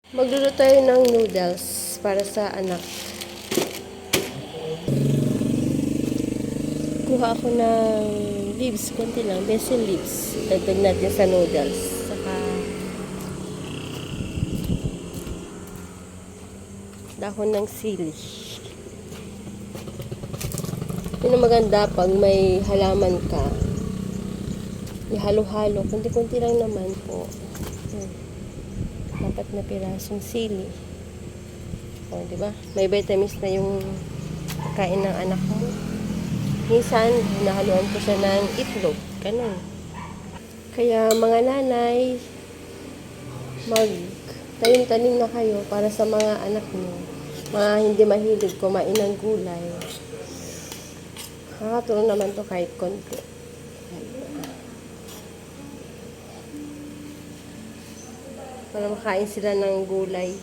Magluluto tayo ng noodles para sa anak. Kuha ako ng leaves, konti lang, basil leaves. Dagdag natin sa noodles. Saka dahon ng sili. Yun ang maganda pag may halaman ka. Ihalo-halo. Kunti-kunti lang naman po. Dapat na pirasong sili. O, di ba? May vitamins na yung kain ng anak mo. Minsan, hinahaluan ko siya ng itlog. Ganun. Kaya mga nanay, tanim-tanim na kayo para sa mga anak niyo. Mga hindi mahilig kumain ng gulay. Nakakatulong naman to kahit konti. Para makain sila ng gulay.